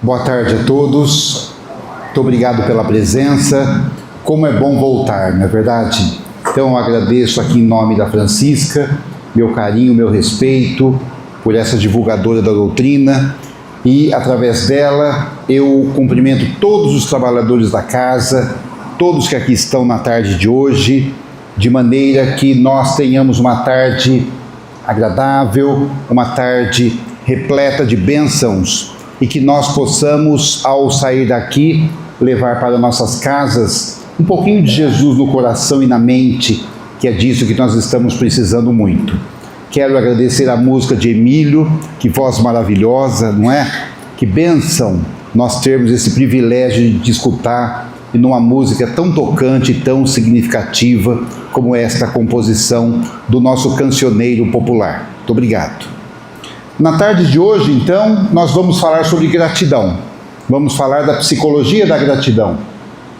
Boa tarde a todos, muito obrigado pela presença. Como é bom voltar, não é verdade? Então eu agradeço aqui em nome da Francisca, meu carinho, meu respeito por essa divulgadora da doutrina, e através dela eu cumprimento todos os trabalhadores da casa, todos que aqui estão na tarde de hoje, de maneira que nós tenhamos uma tarde agradável, uma tarde repleta de bênçãos, e que nós possamos, ao sair daqui, levar para nossas casas um pouquinho de Jesus no coração e na mente, que é disso que nós estamos precisando muito. Quero agradecer a música de Emílio, que voz maravilhosa, não é? Que bênção nós termos esse privilégio de escutar e numa música tão tocante, tão significativa como esta composição do nosso cancioneiro popular. Muito obrigado. Na tarde de hoje, então, nós vamos falar sobre gratidão. Vamos falar da psicologia da gratidão.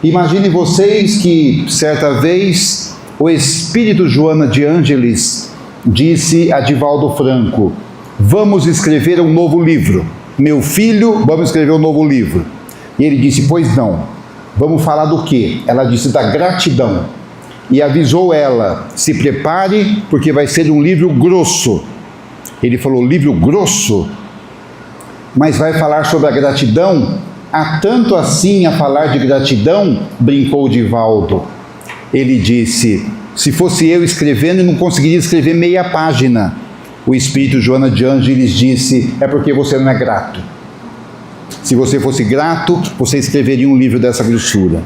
Imaginem vocês que, certa vez, o espírito Joana de Ângeles disse a Divaldo Franco: vamos escrever um novo livro. Meu filho, vamos escrever um novo livro. E ele disse: pois não. Vamos falar do quê? Ela disse da gratidão. E avisou ela: se prepare, porque vai ser um livro grosso. Ele falou: livro grosso? Mas vai falar sobre a gratidão? Há tanto assim a falar de gratidão? Brincou Divaldo. Ele disse: se fosse eu escrevendo, eu não conseguiria escrever meia página. O espírito Joana de Ângeles disse: é porque você não é grato. Se você fosse grato, você escreveria um livro dessa grossura.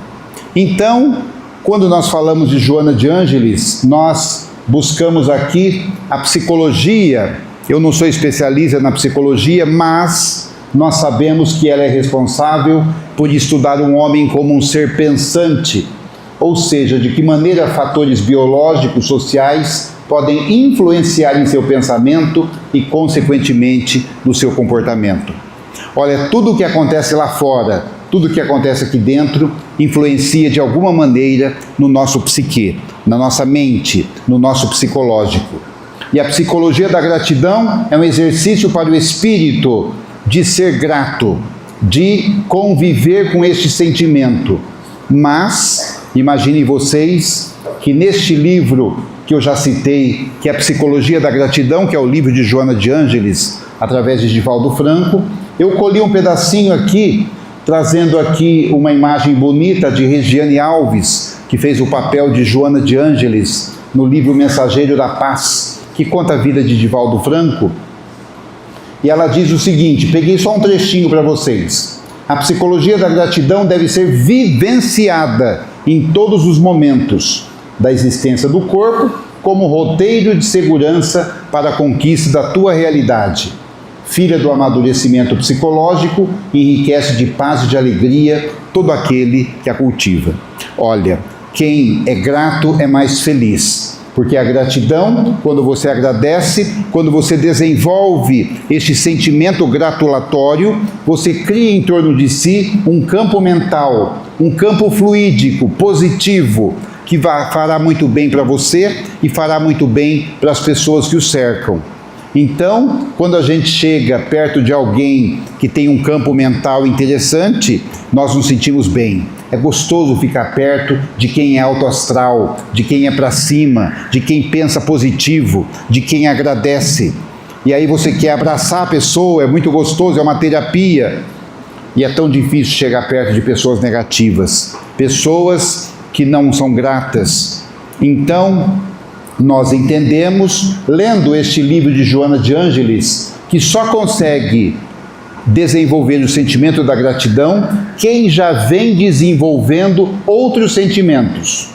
Então, quando nós falamos de Joana de Ângeles, nós buscamos aqui a psicologia. Eu não sou especialista na psicologia, mas nós sabemos que ela é responsável por estudar um homem como um ser pensante, ou seja, de que maneira fatores biológicos, sociais, podem influenciar em seu pensamento e, consequentemente, no seu comportamento. Olha, tudo o que acontece lá fora, tudo o que acontece aqui dentro, influencia de alguma maneira no nosso psique, na nossa mente, no nosso psicológico. E a psicologia da gratidão é um exercício para o espírito de ser grato, de conviver com este sentimento. Mas, imaginem vocês que neste livro que eu já citei, que é a Psicologia da Gratidão, que é o livro de Joana de Ângeles, através de Divaldo Franco, eu colhi um pedacinho aqui, trazendo aqui uma imagem bonita de Regiane Alves, que fez o papel de Joana de Ângeles no livro Mensageiro da Paz, que conta a vida de Divaldo Franco. E ela diz o seguinte, peguei só um trechinho para vocês: a psicologia da gratidão deve ser vivenciada em todos os momentos da existência do corpo, como roteiro de segurança para a conquista da tua realidade. Filha do amadurecimento psicológico, enriquece de paz e de alegria todo aquele que a cultiva. Olha, quem é grato é mais feliz. Porque a gratidão, quando você agradece, quando você desenvolve este sentimento gratulatório, você cria em torno de si um campo mental, um campo fluídico, positivo, que fará muito bem para você e fará muito bem para as pessoas que o cercam. Então, quando a gente chega perto de alguém que tem um campo mental interessante, nós nos sentimos bem. É gostoso ficar perto de quem é autoastral, de quem é para cima, de quem pensa positivo, de quem agradece. E aí você quer abraçar a pessoa, é muito gostoso, é uma terapia. E é tão difícil chegar perto de pessoas negativas, pessoas que não são gratas. Então, nós entendemos, lendo este livro de Joana de Ângeles, que só consegue desenvolver o sentimento da gratidão quem já vem desenvolvendo outros sentimentos.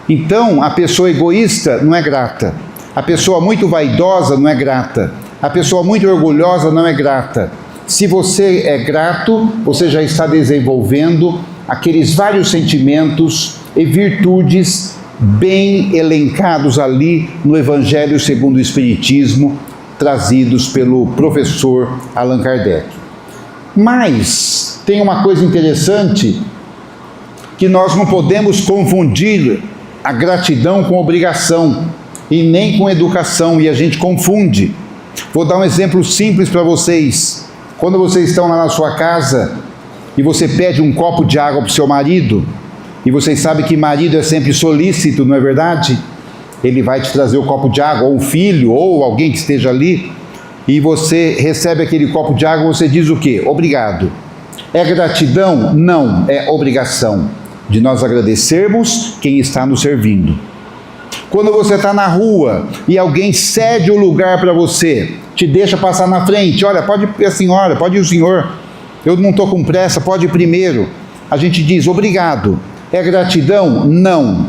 Então, a pessoa egoísta não é grata, a pessoa muito vaidosa não é grata, a pessoa muito orgulhosa não é grata. Se você é grato, você já está desenvolvendo aqueles vários sentimentos e virtudes bem elencados ali no Evangelho segundo o Espiritismo, trazidos pelo professor Allan Kardec. Mas tem uma coisa interessante, que nós não podemos confundir a gratidão com obrigação e nem com educação, e a gente confunde. Vou dar um exemplo simples para vocês. Quando vocês estão lá na sua casa e você pede um copo de água para o seu marido, e vocês sabem que marido é sempre solícito, não é verdade? Ele vai te trazer o copo de água, ou um filho, ou alguém que esteja ali, e você recebe aquele copo de água, você diz o quê? Obrigado. É gratidão? Não, é obrigação de nós agradecermos quem está nos servindo. Quando você está na rua e alguém cede o lugar para você, te deixa passar na frente, olha, pode ir a senhora, pode ir o senhor, eu não estou com pressa, pode ir primeiro. A gente diz obrigado. É gratidão? Não,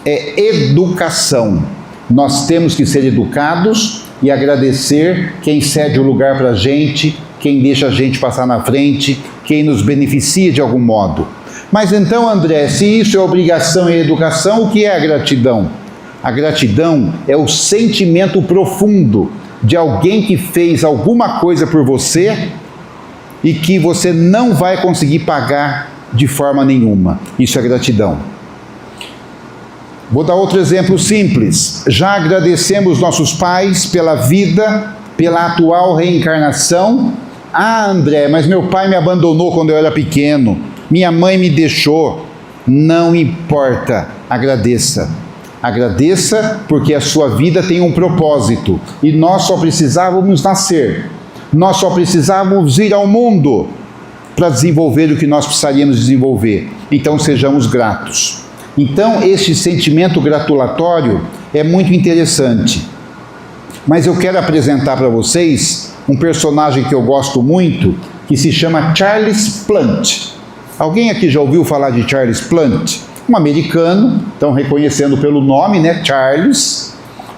é educação. Nós temos que ser educados e agradecer quem cede o lugar para a gente, quem deixa a gente passar na frente, quem nos beneficia de algum modo. Mas então, André, se isso é obrigação e educação, o que é a gratidão? A gratidão é o sentimento profundo de alguém que fez alguma coisa por você e que você não vai conseguir pagar de forma nenhuma. Isso é gratidão. Vou dar outro exemplo simples. Já agradecemos nossos pais pela vida, pela atual reencarnação. Ah, André, mas meu pai me abandonou quando eu era pequeno. Minha mãe me deixou. Não importa, agradeça. Agradeça porque a sua vida tem um propósito e nós só precisávamos nascer, nós só precisávamos ir ao mundo para desenvolver o que nós precisaríamos desenvolver. Então sejamos gratos. Então este sentimento gratulatório é muito interessante. Mas eu quero apresentar para vocês um personagem que eu gosto muito, que se chama Charles Plant. Alguém aqui já ouviu falar de Charles Plant? Um americano, estão reconhecendo pelo nome, né, Charles.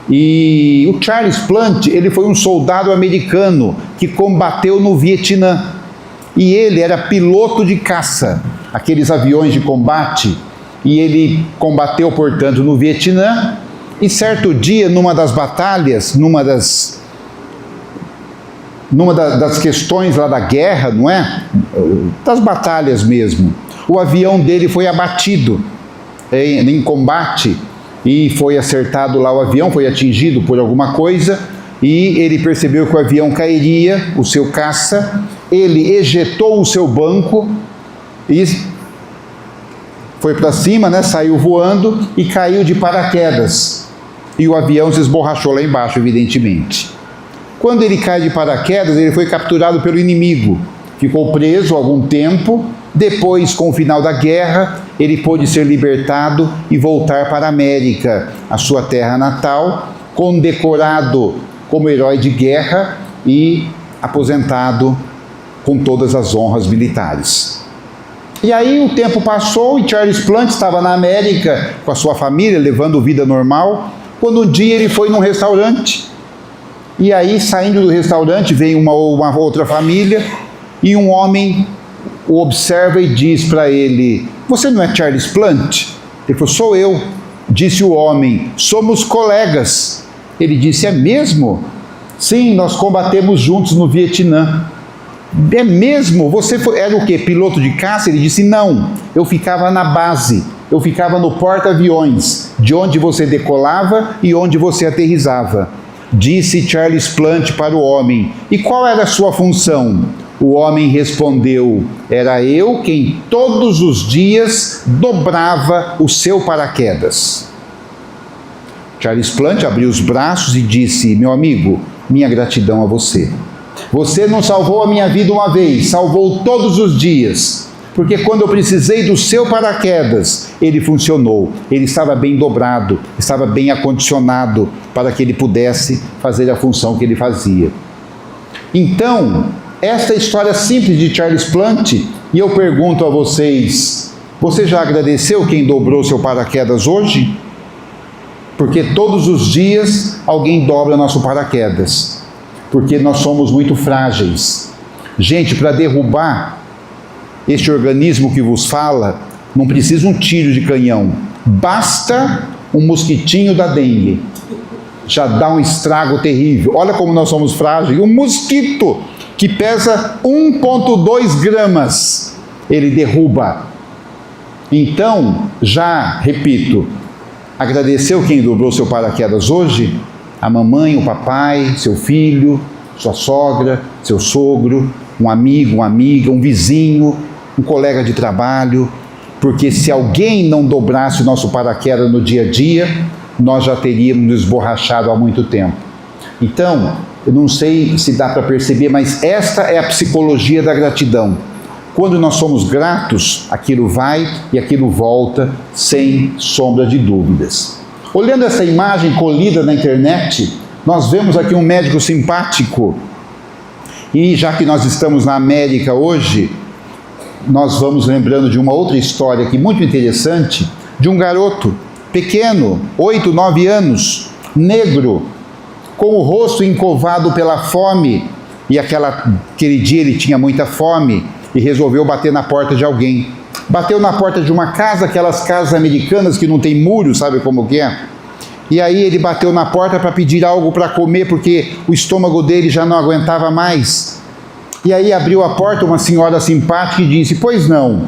E o Charles Plant, ele foi um soldado americano que combateu no Vietnã. E ele era piloto de caça, aqueles aviões de combate. E ele combateu, portanto, no Vietnã. E certo dia, numa das batalhas, numa das questões lá da guerra, não é? Das batalhas mesmo, o avião dele foi abatido em combate e foi acertado lá o avião, foi atingido por alguma coisa e ele percebeu que o avião cairia, o seu caça, ele ejetou o seu banco e foi para cima, né, saiu voando e caiu de paraquedas e o avião se esborrachou lá embaixo, evidentemente. Quando ele cai de paraquedas, ele foi capturado pelo inimigo, ficou preso algum tempo. Depois, com o final da guerra, ele pôde ser libertado e voltar para a América, a sua terra natal, condecorado como herói de guerra e aposentado com todas as honras militares. E aí o tempo passou e Charles Plant estava na América com a sua família, levando vida normal, quando um dia ele foi num restaurante. E aí, saindo do restaurante, veio uma outra família e um homem o observa e diz para ele: você não é Charles Plant? Ele falou: sou eu. Disse o homem: somos colegas. Ele disse: é mesmo? Sim, nós combatemos juntos no Vietnã. É mesmo? Você era o quê? Piloto de caça? Ele disse: não, eu ficava na base, eu ficava no porta-aviões, de onde você decolava e onde você aterrissava. Disse Charles Plant para o homem: e qual era a sua função? O homem respondeu: era eu quem todos os dias dobrava o seu paraquedas. Charles Plant abriu os braços e disse: meu amigo, minha gratidão a você. Você não salvou a minha vida uma vez, salvou todos os dias. Porque quando eu precisei do seu paraquedas, ele funcionou. Ele estava bem dobrado, estava bem acondicionado para que ele pudesse fazer a função que ele fazia. Então, esta é a história simples de Charles Plant, e eu pergunto a vocês: você já agradeceu quem dobrou seu paraquedas hoje? Porque todos os dias alguém dobra nosso paraquedas, porque nós somos muito frágeis. Gente, para derrubar este organismo que vos fala, não precisa um tiro de canhão, basta um mosquitinho da dengue, já dá um estrago terrível. Olha como nós somos frágeis. Um mosquito que pesa 1,2 gramas, ele derruba. Então, já repito, agradeceu quem dobrou seu paraquedas hoje? A mamãe, o papai, seu filho, sua sogra, seu sogro, um amigo, uma amiga, um vizinho. um colega de trabalho, porque se alguém não dobrasse o nosso paraquedas no dia a dia, nós já teríamos nos esborrachado há muito tempo. Então, eu não sei se dá para perceber, mas esta é a psicologia da gratidão. Quando nós somos gratos, aquilo vai e aquilo volta, sem sombra de dúvidas. Olhando essa imagem colhida na internet, nós vemos aqui um médico simpático. E já que nós estamos na América hoje, nós vamos lembrando de uma outra história aqui muito interessante, de um garoto pequeno, 8, 9 anos, negro, com o rosto encovado pela fome, e aquele dia ele tinha muita fome, e resolveu bater na porta de alguém. Bateu na porta de uma casa, aquelas casas americanas que não tem muro, sabe como que é? E aí ele bateu na porta para pedir algo para comer, porque o estômago dele já não aguentava mais. E aí abriu a porta uma senhora simpática e disse, pois não,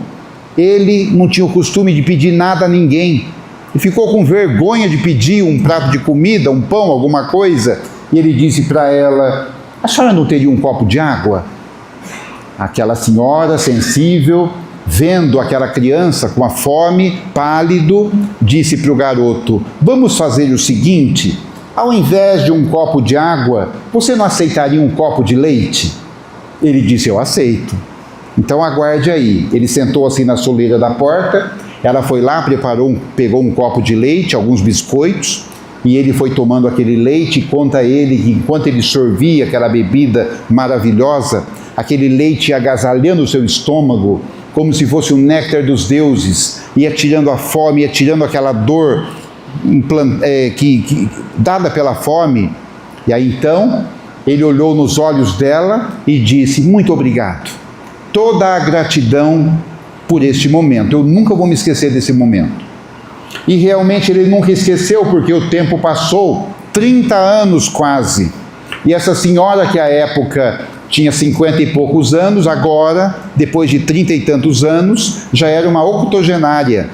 ele não tinha o costume de pedir nada a ninguém. E ficou com vergonha de pedir um prato de comida, um pão, alguma coisa. E ele disse para ela, a senhora não teria um copo de água? Aquela senhora sensível, vendo aquela criança com a fome, pálido, disse para o garoto, vamos fazer o seguinte, ao invés de um copo de água, você não aceitaria um copo de leite? Ele disse, eu aceito. Então aguarde aí. Ele sentou assim na soleira da porta, ela foi lá, pegou um copo de leite, alguns biscoitos, e ele foi tomando aquele leite, e conta ele que enquanto ele sorvia aquela bebida maravilhosa, aquele leite ia agasalhando o seu estômago, como se fosse o néctar dos deuses, ia tirando a fome, ia tirando aquela dor dada pela fome. E aí então, ele olhou nos olhos dela e disse, muito obrigado, toda a gratidão por este momento, eu nunca vou me esquecer desse momento. E realmente ele nunca esqueceu, porque o tempo passou, 30 anos quase, e essa senhora que à época tinha 50 e poucos anos, agora, depois de 30 e tantos anos, já era uma octogenária.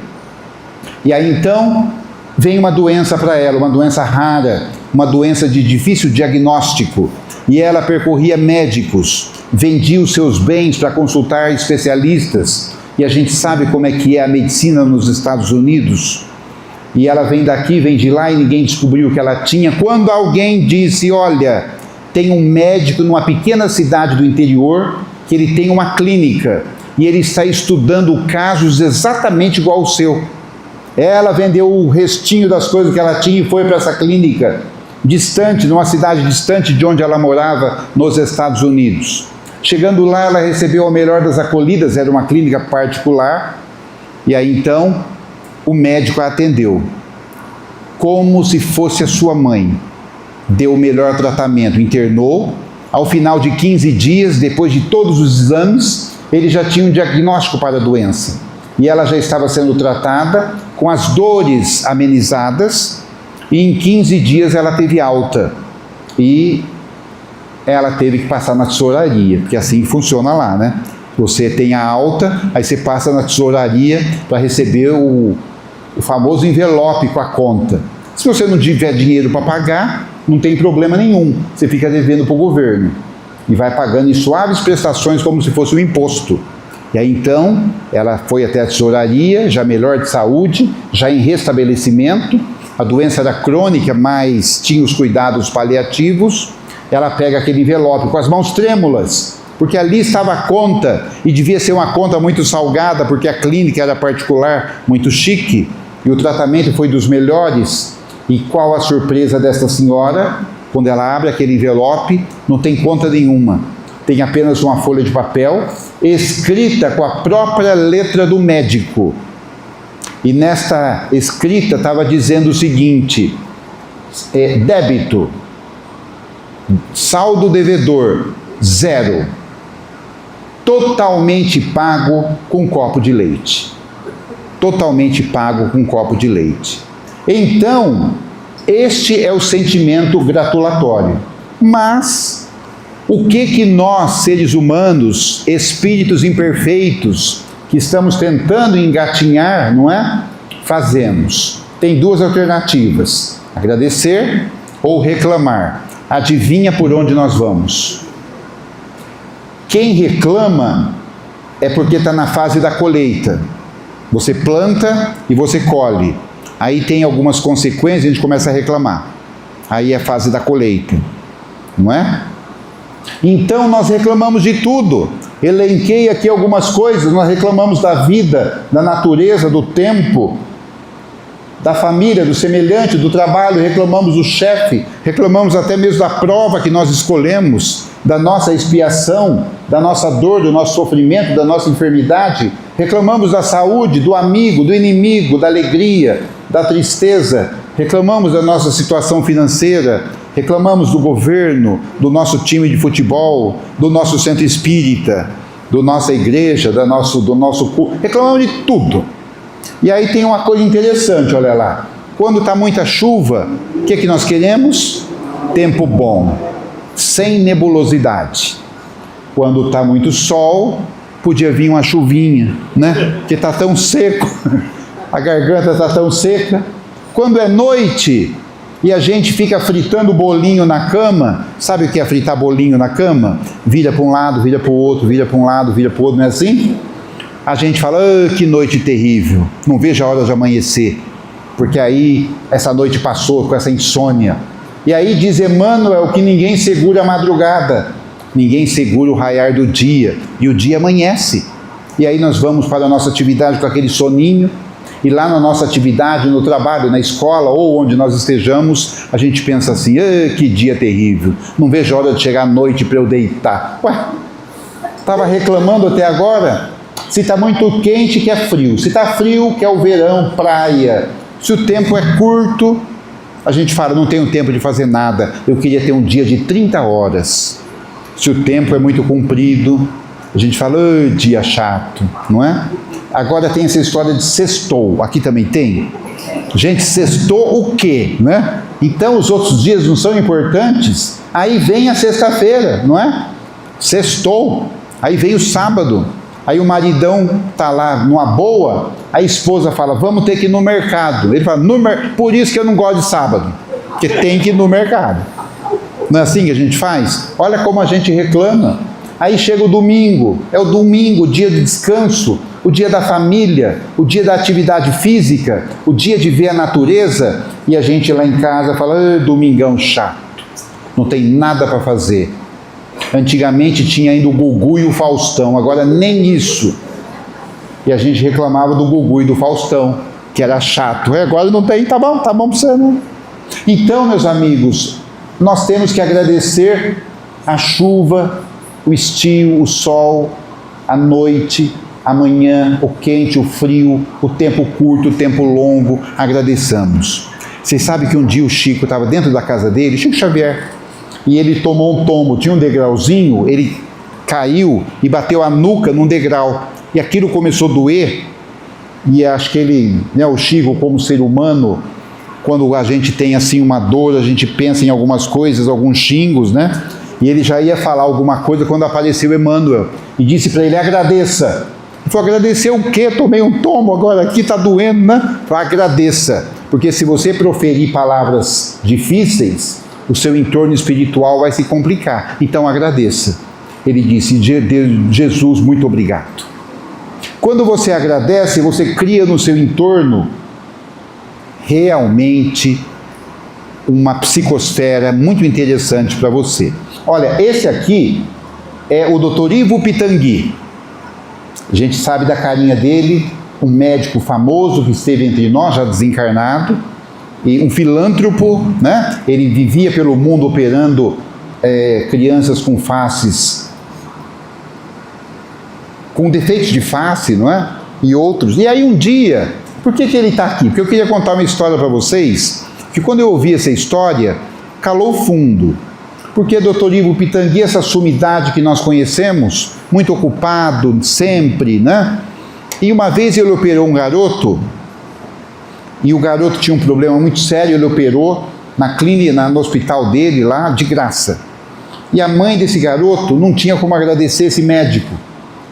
E aí então, vem uma doença para ela, uma doença rara, uma doença de difícil diagnóstico, e ela percorria médicos, vendia os seus bens para consultar especialistas, e a gente sabe como é que é a medicina nos Estados Unidos, e ela vem daqui, vem de lá, e ninguém descobriu o que ela tinha, quando alguém disse, olha, tem um médico numa pequena cidade do interior, que ele tem uma clínica, e ele está estudando casos exatamente igual ao seu. Ela vendeu o restinho das coisas que ela tinha e foi para essa clínica, distante, numa cidade distante de onde ela morava, nos Estados Unidos. Chegando lá, ela recebeu a melhor das acolhidas, era uma clínica particular, e aí então, o médico a atendeu, como se fosse a sua mãe. Deu o melhor tratamento, internou, ao final de 15 dias, depois de todos os exames, ele já tinha um diagnóstico para a doença, e ela já estava sendo tratada, com as dores amenizadas, e em 15 dias ela teve alta, e ela teve que passar na tesouraria, porque assim funciona lá, né? Você tem a alta, aí você passa na tesouraria para receber o famoso envelope com a conta. Se você não tiver dinheiro para pagar, não tem problema nenhum, você fica devendo para o governo, e vai pagando em suaves prestações como se fosse um imposto. E aí então, ela foi até a tesouraria, já melhor de saúde, já em restabelecimento, a doença era crônica, mas tinha os cuidados paliativos, ela pega aquele envelope com as mãos trêmulas, porque ali estava a conta, e devia ser uma conta muito salgada, porque a clínica era particular, muito chique, e o tratamento foi dos melhores. E qual a surpresa desta senhora? Quando ela abre aquele envelope, não tem conta nenhuma, tem apenas uma folha de papel, escrita com a própria letra do médico. E nesta escrita estava dizendo o seguinte, débito, saldo devedor, 0, totalmente pago com um copo de leite. Totalmente pago com um copo de leite. Então, este é o sentimento gratulatório. Mas, o que nós, seres humanos, espíritos imperfeitos, que estamos tentando engatinhar, não é? Fazemos. Tem duas alternativas, agradecer ou reclamar. Adivinha por onde nós vamos? Quem reclama é porque está na fase da colheita. Você planta e você colhe. Aí tem algumas consequências e a gente começa a reclamar. Aí é a fase da colheita, não é? Então nós reclamamos de tudo. Elenquei aqui algumas coisas. Nós reclamamos da vida, da natureza, do tempo, da família, do semelhante, do trabalho. Reclamamos do chefe, reclamamos até mesmo da prova que nós escolhemos, da nossa expiação, da nossa dor, do nosso sofrimento, da nossa enfermidade. Reclamamos da saúde, do amigo, do inimigo, da alegria, da tristeza. Reclamamos da nossa situação financeira, reclamamos do governo, do nosso time de futebol, do nosso centro espírita, da nossa igreja, do nosso culto. Reclamamos de tudo. E aí tem uma coisa interessante, olha lá. Quando está muita chuva, o que nós queremos? Tempo bom, sem nebulosidade. Quando está muito sol, podia vir uma chuvinha, né? Porque está tão seco, a garganta está tão seca. Quando é noite e a gente fica fritando bolinho na cama, sabe o que é fritar bolinho na cama? Vira para um lado, vira para o outro, vira para um lado, vira para o outro, não é assim? A gente fala, que noite terrível, não vejo a hora de amanhecer, porque aí essa noite passou com essa insônia. E aí diz Emmanuel que ninguém segura a madrugada, ninguém segura o raiar do dia, e o dia amanhece. E aí nós vamos para a nossa atividade com aquele soninho, e lá na nossa atividade, no trabalho, na escola, ou onde nós estejamos, a gente pensa assim, que dia terrível, não vejo a hora de chegar à noite para eu deitar. Ué, estava reclamando até agora? Se está muito quente, quer frio. Se está frio, quer o verão, praia. Se o tempo é curto, a gente fala, não tenho tempo de fazer nada, eu queria ter um dia de 30 horas. Se o tempo é muito comprido, a gente fala, dia chato, não é? Agora tem essa história de sextou, aqui também tem. Gente, sextou o quê, né? Então os outros dias não são importantes? Aí vem a sexta-feira, não é? Sextou, aí vem o sábado. Aí o maridão está lá numa boa, a esposa fala, vamos ter que ir no mercado. Ele fala, por isso que eu não gosto de sábado, porque tem que ir no mercado. Não é assim que a gente faz? Olha como a gente reclama. Aí chega o domingo, é o domingo, o dia de descanso, o dia da família, o dia da atividade física, o dia de ver a natureza, e a gente lá em casa fala, domingão chato, não tem nada para fazer. Antigamente tinha ainda o Gugu e o Faustão, agora nem isso. E a gente reclamava do Gugu e do Faustão, que era chato. Agora não tem, tá bom para você, né? Então, meus amigos, nós temos que agradecer a chuva, o estio, o sol, a noite, a manhã, o quente, o frio, o tempo curto, o tempo longo. Agradeçamos. Vocês sabem que um dia o Chico estava dentro da casa dele, Chico Xavier, e ele tomou um tombo, tinha um degrauzinho, ele caiu e bateu a nuca num degrau, e aquilo começou a doer, e acho que ele, né, o Chico como ser humano, quando a gente tem assim uma dor, a gente pensa em algumas coisas, alguns xingos, né, e ele já ia falar alguma coisa quando apareceu Emmanuel, e disse para ele, agradeça. Ele falou, agradecer o quê? Tomei um tombo, agora aqui está doendo, né? Ele falou, agradeça, porque se você proferir palavras difíceis, o seu entorno espiritual vai se complicar. Então agradeça. Ele disse, Jesus, muito obrigado. Quando você agradece, você cria no seu entorno realmente uma psicosfera muito interessante para você. Olha, esse aqui é o Dr. Ivo Pitangui. A gente sabe da carinha dele, um médico famoso que esteve entre nós, já desencarnado, e um filântropo, né? Ele vivia pelo mundo operando crianças com faces, com defeitos de face, não é? E outros. E aí um dia, por que ele está aqui? Porque eu queria contar uma história para vocês, que quando eu ouvi essa história, calou fundo. Porque Dr. Ivo Pitangui, essa sumidade que nós conhecemos, muito ocupado sempre, né? E uma vez ele operou um garoto, e o garoto tinha um problema muito sério, ele operou na clínica, no hospital dele lá, de graça. E a mãe desse garoto não tinha como agradecer esse médico.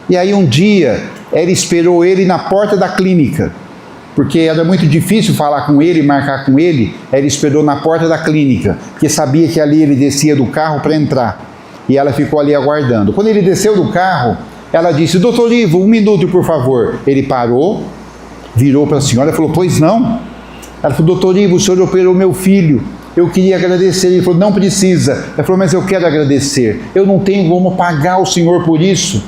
E aí um dia, ela esperou ele na porta da clínica, porque era muito difícil falar com ele, marcar com ele, ela esperou na porta da clínica, porque sabia que ali ele descia do carro para entrar. E ela ficou ali aguardando. Quando ele desceu do carro, Ela disse: doutor Ivo, 1 minuto, por favor. Ele parou, virou para a senhora e falou: pois não? Ela falou: doutor Ivo, o senhor operou meu filho. Eu queria agradecer. Ele falou: não precisa. Ela falou: mas eu quero agradecer. Eu não tenho como pagar o senhor por isso.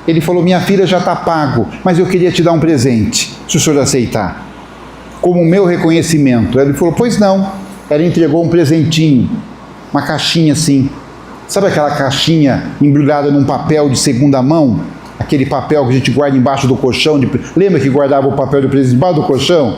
Ele falou: minha filha já está pago, mas eu queria te dar um presente, se o senhor aceitar, como meu reconhecimento. Ele falou: pois não. Ela entregou um presentinho, uma caixinha assim. Sabe aquela caixinha embrulhada num papel de segunda mão? Aquele papel que a gente guarda embaixo do colchão. Lembra que guardava o papel do presente embaixo do colchão?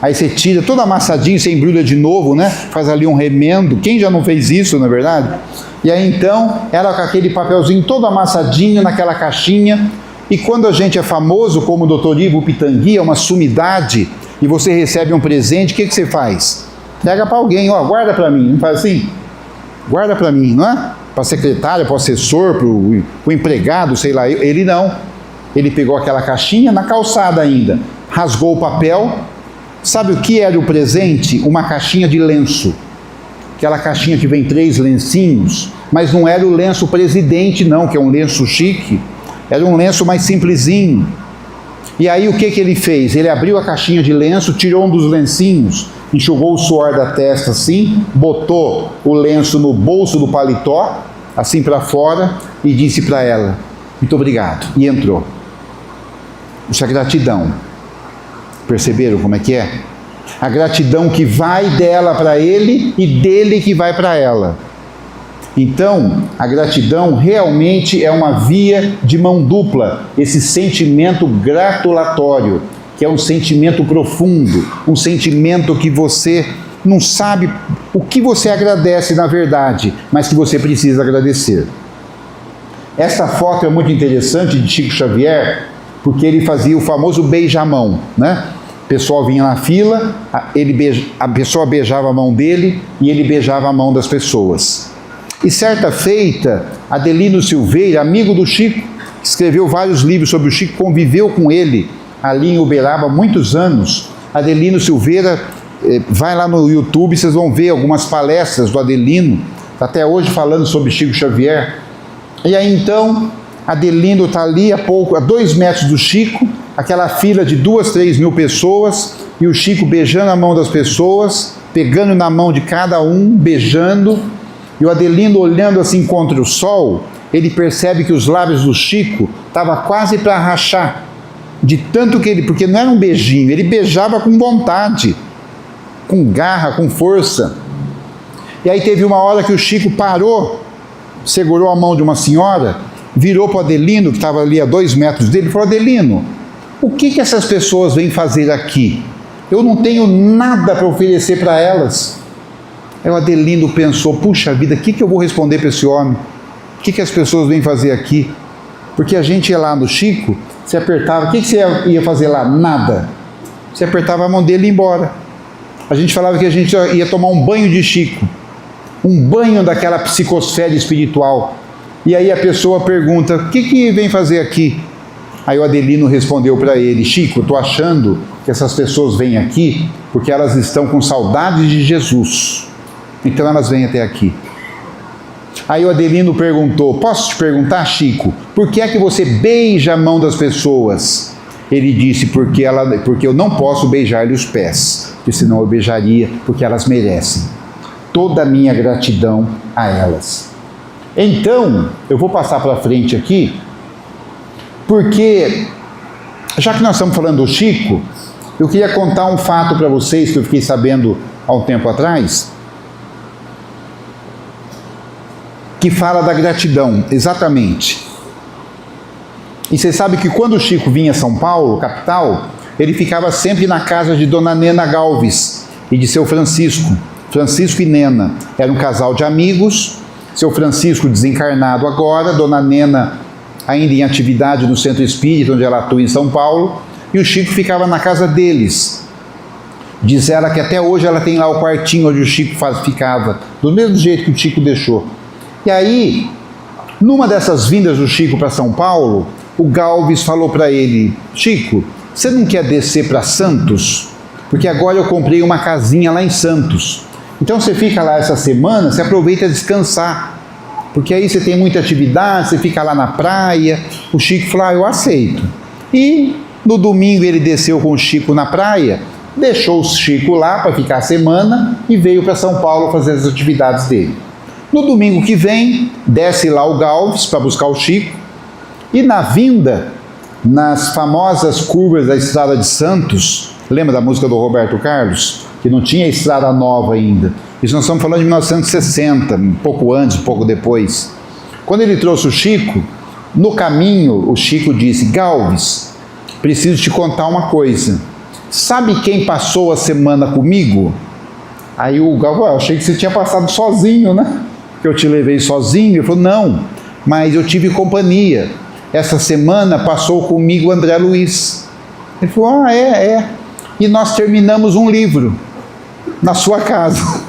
Aí você tira todo amassadinho, você embrulha de novo, né? Faz ali um remendo. Quem já não fez isso, na é verdade? E aí então, ela com aquele papelzinho todo amassadinho naquela caixinha. E quando a gente é famoso, como o Dr. Ivo Pitangui, é uma sumidade, e você recebe um presente, o que você faz? Pega para alguém, ó, guarda para mim. Não faz assim? Guarda para mim, não é? Para a secretária, para o assessor, para o empregado, sei lá. Ele não. Ele pegou aquela caixinha na calçada ainda, rasgou o papel. Sabe o que era o presente? Uma caixinha de lenço. Aquela caixinha que vem 3 lencinhos, mas não era o lenço presidente não, que é um lenço chique. Era um lenço mais simplesinho. E aí o que ele fez? Ele abriu a caixinha de lenço, tirou um dos lencinhos, enxugou o suor da testa assim, botou o lenço no bolso do paletó, assim para fora, e disse para ela: muito obrigado. E entrou. Isso é gratidão. Perceberam como é que é? A gratidão que vai dela para ele e dele que vai para ela. Então, a gratidão realmente é uma via de mão dupla, esse sentimento gratulatório, que é um sentimento profundo, um sentimento que você não sabe o que você agradece na verdade, mas que você precisa agradecer. Essa foto é muito interessante de Chico Xavier, porque ele fazia o famoso beijamão, né? O pessoal vinha na fila, a pessoa beijava a mão dele e ele beijava a mão das pessoas. E certa feita, Adelino Silveira, amigo do Chico, escreveu vários livros sobre o Chico, conviveu com ele ali em Uberaba há muitos anos. Adelino Silveira, vai lá no YouTube, vocês vão ver algumas palestras do Adelino, até hoje falando sobre Chico Xavier. E aí então, Adelino está ali a 2 metros do Chico, aquela fila de 2, 3 mil pessoas, e o Chico beijando a mão das pessoas, pegando na mão de cada um, beijando, e o Adelino olhando assim contra o sol, ele percebe que os lábios do Chico estavam quase para rachar, de tanto que ele, porque não era um beijinho, ele beijava com vontade, com garra, com força. E aí teve uma hora que o Chico parou, segurou a mão de uma senhora, virou para o Adelino, que estava ali a 2 metros dele, e falou: Adelino, o que essas pessoas vêm fazer aqui? Eu não tenho nada para oferecer para elas. Aí o Adelino pensou: puxa vida, o que eu vou responder para esse homem? O que as pessoas vêm fazer aqui? Porque a gente ia lá no Chico, você apertava, o que você ia fazer lá? Nada. Você apertava a mão dele e ia embora. A gente falava que a gente ia tomar um banho de Chico, um banho daquela psicosfera espiritual. E aí a pessoa pergunta: o que vem fazer aqui? Aí o Adelino respondeu para ele: Chico, eu estou achando que essas pessoas vêm aqui porque elas estão com saudade de Jesus. Então elas vêm até aqui. Aí o Adelino perguntou: posso te perguntar, Chico, por que é que você beija a mão das pessoas? Ele disse: porque eu não posso beijar-lhe os pés, porque senão eu beijaria, porque elas merecem toda a minha gratidão a elas. Então, eu vou passar para frente aqui, porque, já que nós estamos falando do Chico, eu queria contar um fato para vocês que eu fiquei sabendo há um tempo atrás, que fala da gratidão, exatamente. E você sabe que quando o Chico vinha a São Paulo, capital, ele ficava sempre na casa de Dona Nena Galves e de seu Francisco. Francisco e Nena eram um casal de amigos, seu Francisco desencarnado agora, Dona Nena ainda em atividade no Centro Espírita, onde ela atua em São Paulo, e o Chico ficava na casa deles. Diz ela que até hoje ela tem lá o quartinho onde o Chico ficava, do mesmo jeito que o Chico deixou. E aí, numa dessas vindas do Chico para São Paulo, o Galves falou para ele: Chico, você não quer descer para Santos? Porque agora eu comprei uma casinha lá em Santos. Então você fica lá essa semana, você aproveita a descansar. porque aí você tem muita atividade, você fica lá na praia. O Chico falou, eu aceito. E no domingo ele desceu com o Chico na praia, deixou o Chico lá para ficar a semana e veio para São Paulo fazer as atividades dele. No domingo que vem, desce lá o Galves para buscar o Chico, e na vinda, nas famosas curvas da Estrada de Santos, lembra da música do Roberto Carlos? Que não tinha estrada nova ainda. Isso nós estamos falando de 1960, um pouco antes, um pouco depois. Quando ele trouxe o Chico, no caminho o Chico disse, Galves, preciso te contar uma coisa. Sabe quem passou a semana comigo? Aí o Galves, eu achei que você tinha passado sozinho, né? Que eu te levei sozinho. Ele falou, não, mas eu tive companhia. Essa semana passou comigo o André Luiz. Ele falou, é. E nós terminamos um livro na sua casa.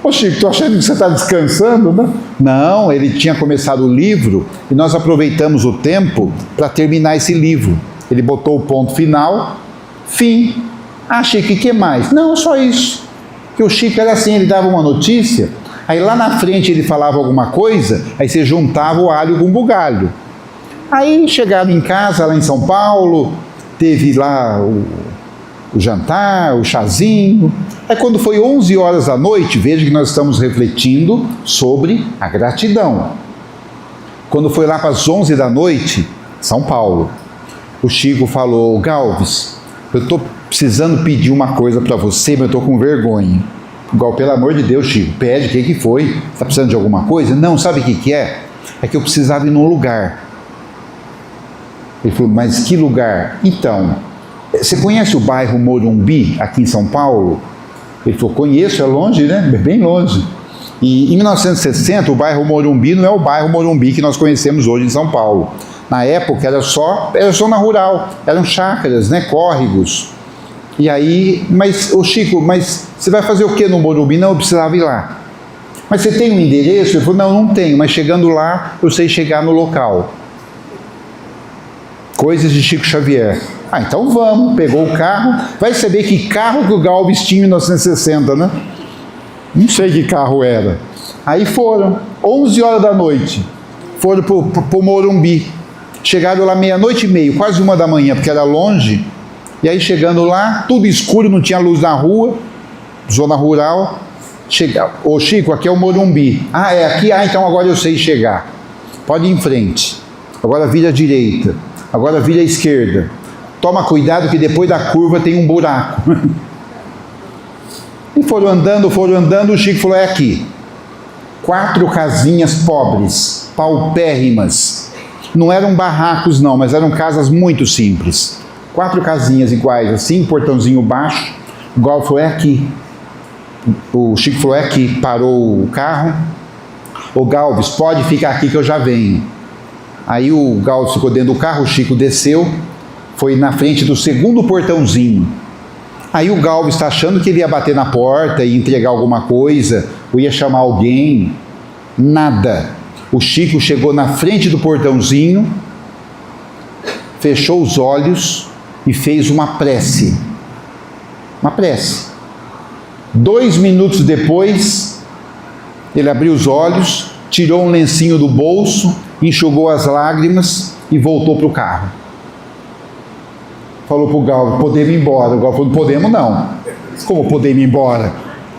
Ô Chico, tô achando que você está descansando, né? Não, ele tinha começado o livro e nós aproveitamos o tempo para terminar esse livro. Ele botou o ponto final, fim. Ah, Chico, e que mais? Não, só isso. Porque o Chico era assim, ele dava uma notícia, aí lá na frente ele falava alguma coisa, aí você juntava o alho com o bugalho. Aí chegaram em casa, lá em São Paulo, teve lá o jantar, o chazinho. Aí quando foi 11 horas da noite, veja que nós estamos refletindo sobre a gratidão. Quando foi lá para as 11 da noite, São Paulo, o Chico falou, Galves, eu estou precisando pedir uma coisa para você, mas eu estou com vergonha. Igual, pelo amor de Deus, Chico, pede, o que foi? Está precisando de alguma coisa? Não, sabe o que é? É que eu precisava ir num lugar. Ele falou, mas que lugar? Então, você conhece o bairro Morumbi, aqui em São Paulo? Ele falou, conheço, é longe, né? Bem longe. E em 1960, o bairro Morumbi não é o bairro Morumbi que nós conhecemos hoje em São Paulo. Na época era só zona rural, eram chácaras, né? Córregos. E aí, mas, ô Chico, mas você vai fazer o que no Morumbi? Não, eu precisava ir lá. Mas você tem um endereço? Ele falou, não tenho, mas chegando lá, eu sei chegar no local. Coisas de Chico Xavier. Ah, então vamos. Pegou o carro. Vai saber que carro que o Galves tinha em 1960, né? Não sei que carro era. Aí foram, 11 horas da noite, foram para o Morumbi. Chegaram lá 00:30, quase 1 da manhã, porque era longe. E aí chegando lá, tudo escuro, não tinha luz na rua, zona rural. Ô Chico, aqui é o Morumbi. Ah, é aqui? Ah, então agora eu sei chegar. Pode ir em frente. Agora vira à direita. Agora vira à esquerda. Toma cuidado que depois da curva tem um buraco. E foram andando, o Chico falou, é aqui. 4 casinhas pobres, paupérrimas. Não eram barracos não, mas eram casas muito simples. 4 casinhas iguais assim, portãozinho baixo. O Galves falou, é aqui. O Chico falou, é aqui. Parou o carro. Ô Galves, pode ficar aqui que eu já venho. Aí o Galves ficou dentro do carro, o Chico desceu, foi na frente do segundo portãozinho. Aí o Galves está achando que ele ia bater na porta e entregar alguma coisa, ou ia chamar alguém. Nada. O Chico chegou na frente do portãozinho, fechou os olhos e fez uma prece. Uma prece. 2 minutos depois, ele abriu os olhos, tirou um lencinho do bolso, enxugou as lágrimas e voltou para o carro. Falou para o Galves, podemos ir embora. O Galves falou, não podemos não. Como podemos ir embora?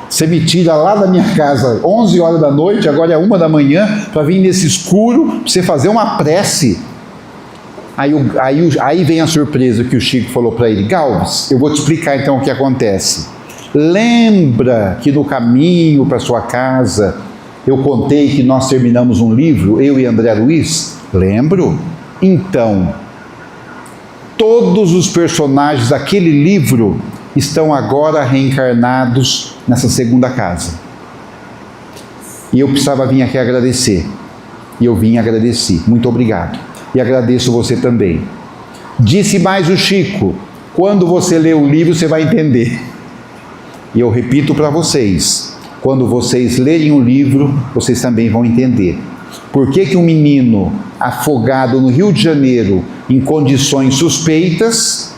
Você me tira lá da minha casa 11 horas da noite, agora é 1 da manhã, para vir nesse escuro, para você fazer uma prece. Aí vem a surpresa que o Chico falou para ele, Galves, eu vou te explicar então o que acontece. Lembra que no caminho para sua casa, eu contei que nós terminamos um livro, eu e André Luiz? Lembro? Então, todos os personagens daquele livro estão agora reencarnados nessa segunda casa. E eu precisava vir aqui agradecer. E eu vim agradecer. Muito obrigado. E agradeço você também. Disse mais o Chico, quando você lê o livro, você vai entender. E eu repito para vocês, quando vocês lerem o livro, vocês também vão entender. Por que um menino afogado no Rio de Janeiro, em condições suspeitas,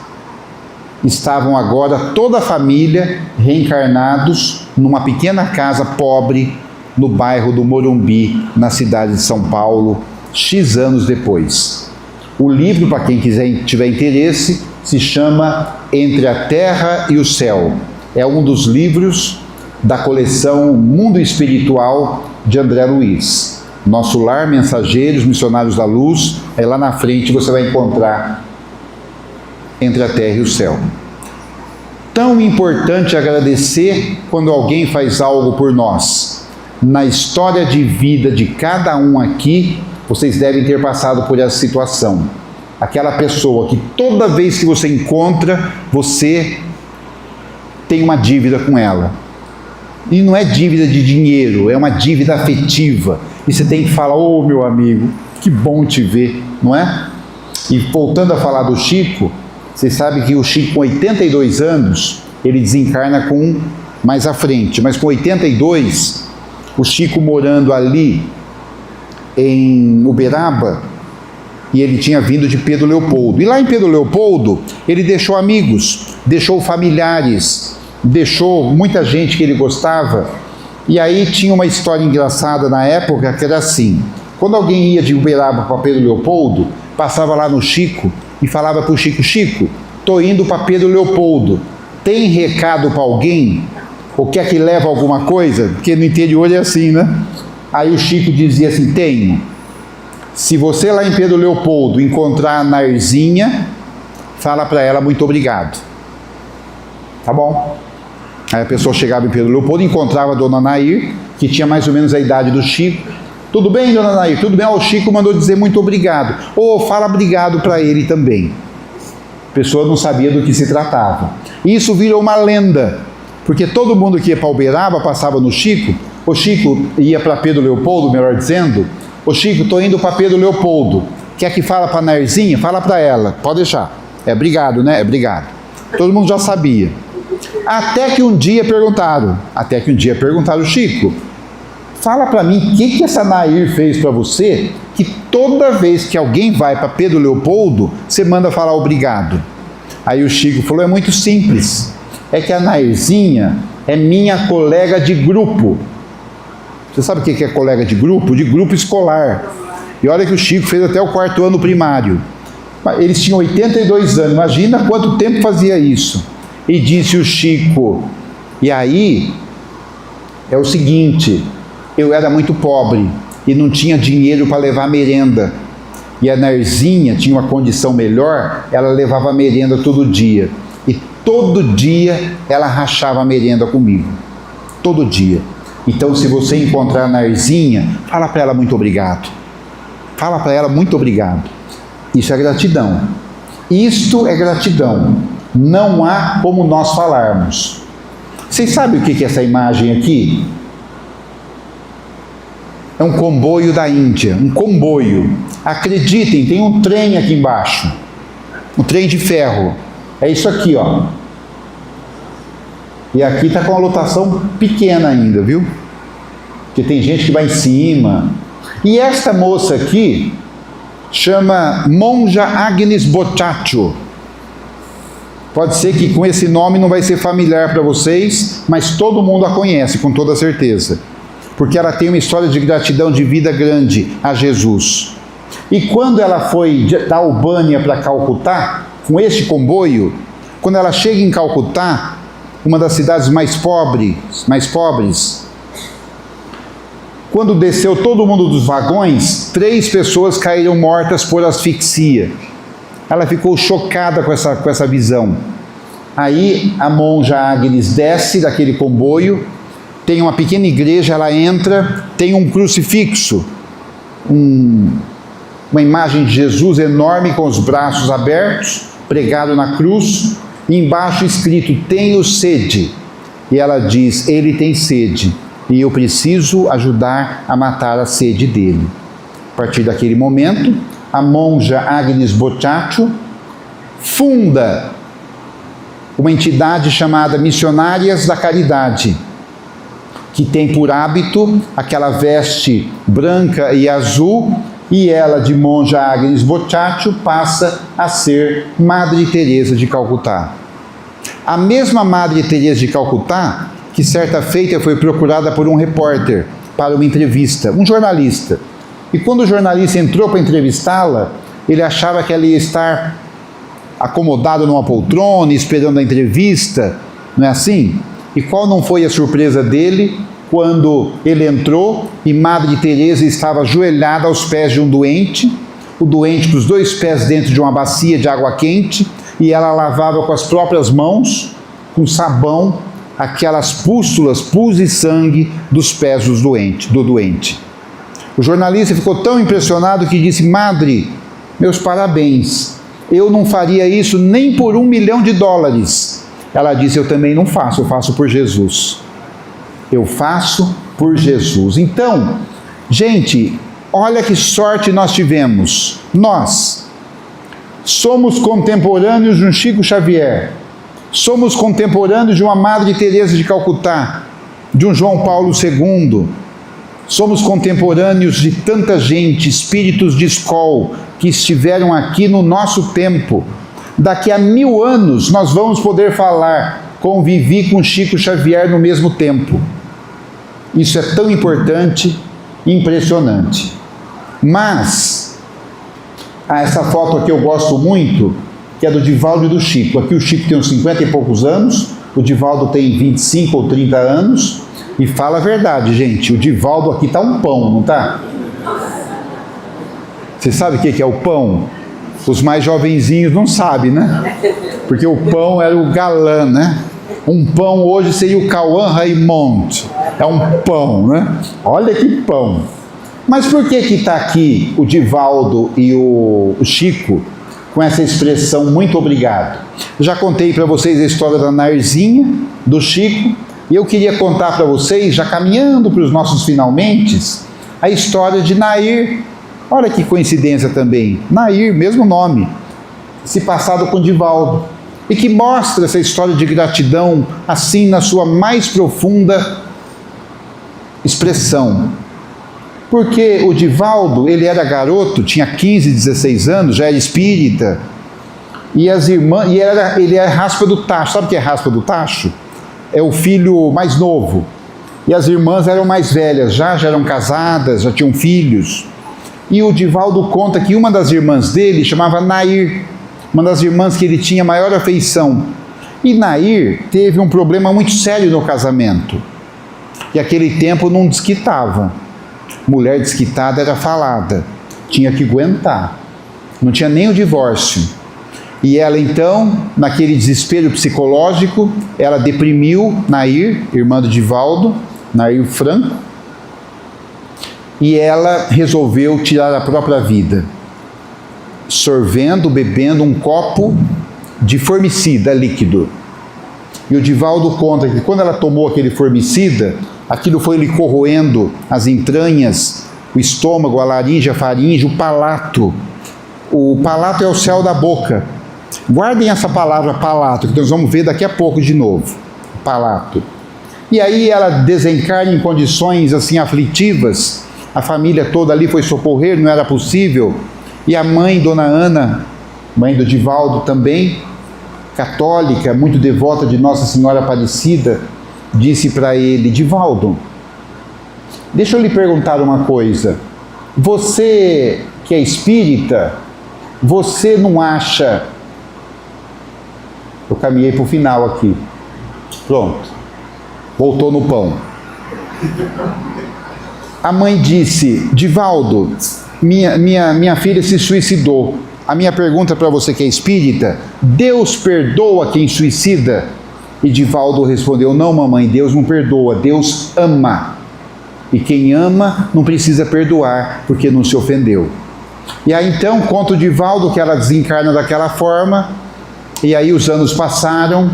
estavam agora toda a família reencarnados numa pequena casa pobre no bairro do Morumbi, na cidade de São Paulo, X anos depois. O livro, para quem tiver interesse, se chama Entre a Terra e o Céu. É um dos livros da coleção Mundo Espiritual de André Luiz. Nosso Lar, Mensageiros, Missionários da Luz, é lá na frente você vai encontrar Entre a Terra e o Céu. Tão importante agradecer quando alguém faz algo por nós. Na história de vida de cada um aqui, vocês devem ter passado por essa situação. Aquela pessoa que toda vez que você encontra, você tem uma dívida com ela. E não é dívida de dinheiro, é uma dívida afetiva. E você tem que falar, ô meu amigo, que bom te ver, não é? E voltando a falar do Chico, vocês sabem que o Chico com 82 anos, ele desencarna mais à frente, mas com 82, o Chico morando ali em Uberaba, e ele tinha vindo de Pedro Leopoldo. E lá em Pedro Leopoldo, ele deixou amigos, deixou familiares, deixou muita gente que ele gostava. E aí tinha uma história engraçada na época, que era assim: quando alguém ia de Uberaba para Pedro Leopoldo, passava lá no Chico e falava para o Chico, Chico, estou indo para Pedro Leopoldo, tem recado para alguém? Ou quer que leve alguma coisa? Porque no interior é assim, né? Aí o Chico dizia assim, tenho. Se você lá em Pedro Leopoldo encontrar a Narzinha, fala para ela muito obrigado. Tá bom? Aí a pessoa chegava em Pedro Leopoldo, encontrava a dona Nair, que tinha mais ou menos a idade do Chico. Tudo bem, dona Nair? Tudo bem? O Chico mandou dizer muito obrigado. Ou fala obrigado para ele também. A pessoa não sabia do que se tratava. E isso virou uma lenda, porque todo mundo que ia para Uberaba passava no Chico. O Chico ia para Pedro Leopoldo, melhor dizendo. Ô Chico, estou indo para Pedro Leopoldo. Quer que fala para a Narzinha? Fala para ela. Pode deixar. É obrigado, né? É obrigado. Todo mundo já sabia. Até que um dia perguntaram, Chico, fala para mim o que essa Nair fez para você, que toda vez que alguém vai para Pedro Leopoldo, você manda falar obrigado. Aí o Chico falou, é muito simples. É que a Nairzinha é minha colega de grupo. Você sabe o que é colega de grupo? De grupo escolar. E olha que o Chico fez até o 4º ano primário. Eles tinham 82 anos, imagina quanto tempo fazia isso. E disse o Chico, e aí, é o seguinte, eu era muito pobre e não tinha dinheiro para levar merenda. E a Narzinha tinha uma condição melhor, ela levava merenda todo dia. E todo dia ela rachava a merenda comigo. Todo dia. Então, se você encontrar a Narzinha, fala para ela muito obrigado. Fala para ela muito obrigado. Isso é gratidão. Isto é gratidão. Não há como nós falarmos. Vocês sabem o que é essa imagem aqui? É um comboio da Índia. Um comboio. Acreditem, tem um trem aqui embaixo. Um trem de ferro. É isso aqui, ó. E aqui está com uma lotação pequena ainda, viu? Porque tem gente que vai em cima. E esta moça aqui chama Monja Agnes Boccaccio. Pode ser que com esse nome não vai ser familiar para vocês, mas todo mundo a conhece, com toda certeza. Porque ela tem uma história de gratidão de vida grande a Jesus. E quando ela foi da Albânia para Calcutá, com este comboio, quando ela chega em Calcutá, uma das cidades mais pobres, quando desceu todo mundo dos vagões, 3 pessoas caíram mortas por asfixia. Ela ficou chocada com essa visão. Aí a monja Agnes desce daquele comboio, tem uma pequena igreja, ela entra, tem um crucifixo, uma imagem de Jesus enorme com os braços abertos, pregado na cruz, e embaixo escrito, tenho sede. E ela diz, ele tem sede, e eu preciso ajudar a matar a sede dele. A partir daquele momento, a monja Agnes Boccaccio funda uma entidade chamada Missionárias da Caridade, que tem por hábito aquela veste branca e azul, e ela, de monja Agnes Boccaccio, passa a ser Madre Teresa de Calcutá. A mesma Madre Teresa de Calcutá, que certa feita foi procurada por um repórter, para uma entrevista, um jornalista. E quando o jornalista entrou para entrevistá-la, ele achava que ela ia estar acomodada numa poltrona, esperando a entrevista, não é assim? E qual não foi a surpresa dele quando ele entrou e Madre Teresa estava ajoelhada aos pés de um doente, o doente com os 2 pés dentro de uma bacia de água quente, e ela lavava com as próprias mãos, com sabão, aquelas pústulas, pus e sangue dos pés do doente. O jornalista ficou tão impressionado que disse: Madre, meus parabéns, eu não faria isso nem por $1 milhão. Ela disse: eu também não faço, eu faço por Jesus. Eu faço por Jesus. Então, gente, olha que sorte nós tivemos. Nós somos contemporâneos de um Chico Xavier, somos contemporâneos de uma Madre Teresa de Calcutá, de um João Paulo II, somos contemporâneos de tanta gente, espíritos de escola, que estiveram aqui no nosso tempo. Daqui a 1000 anos nós vamos poder falar: convivi com Chico Xavier no mesmo tempo. Isso é tão importante e impressionante. Mas, essa foto aqui eu gosto muito, que é do Divaldo e do Chico. Aqui o Chico tem uns 50 e poucos anos, o Divaldo tem 25 ou 30 anos, e fala a verdade, gente, o Divaldo aqui está um pão, não está? Você sabe o que é o pão? Os mais jovenzinhos não sabem, né? Porque o pão era o galã, né? Um pão hoje seria o Cauã Raymond. É um pão, né? Olha que pão. Mas por que está aqui o Divaldo e o Chico com essa expressão muito obrigado? Já contei para vocês a história da Nairzinha, do Chico, e eu queria contar para vocês, já caminhando para os nossos finalmente, a história de Nair. Olha que coincidência também. Nair, mesmo nome, se passado com Divaldo, e que mostra essa história de gratidão assim na sua mais profunda expressão. Porque o Divaldo, ele era garoto, tinha 15, 16 anos, já era espírita, e as irmãs, ele é raspa do tacho. Sabe o que é raspa do tacho? É o filho mais novo. E as irmãs eram mais velhas, já eram casadas, já tinham filhos. E o Divaldo conta que uma das irmãs dele chamava Nair, uma das irmãs que ele tinha maior afeição. E Nair teve um problema muito sério no casamento. E aquele tempo não desquitava. Mulher desquitada era falada, tinha que aguentar. Não tinha nem o divórcio. E ela então, naquele desespero psicológico, ela deprimiu Nair, irmã do Divaldo, Nair Franco, e ela resolveu tirar a própria vida, bebendo um copo de formicida líquido. E o Divaldo conta que quando ela tomou aquele formicida, aquilo foi lhe corroendo as entranhas, o estômago, a laringe, a faringe, o palato. O palato é o céu da boca. Guardem essa palavra palato, que nós vamos ver daqui a pouco de novo. Palato. E aí ela desencarna em condições assim aflitivas. A família toda ali foi socorrer, não era possível. E a mãe, Dona Ana, mãe do Divaldo também, católica, muito devota de Nossa Senhora Aparecida, disse para ele: Divaldo, deixa eu lhe perguntar uma coisa. Você que é espírita, você não acha... Eu caminhei para o final aqui. Pronto. Voltou no pão. A mãe disse: Divaldo, minha filha se suicidou. A minha pergunta para você que é espírita: Deus perdoa quem suicida? E Divaldo respondeu: não, mamãe, Deus não perdoa, Deus ama. E quem ama não precisa perdoar, porque não se ofendeu. E aí então conta o Divaldo que ela desencarna daquela forma, e aí os anos passaram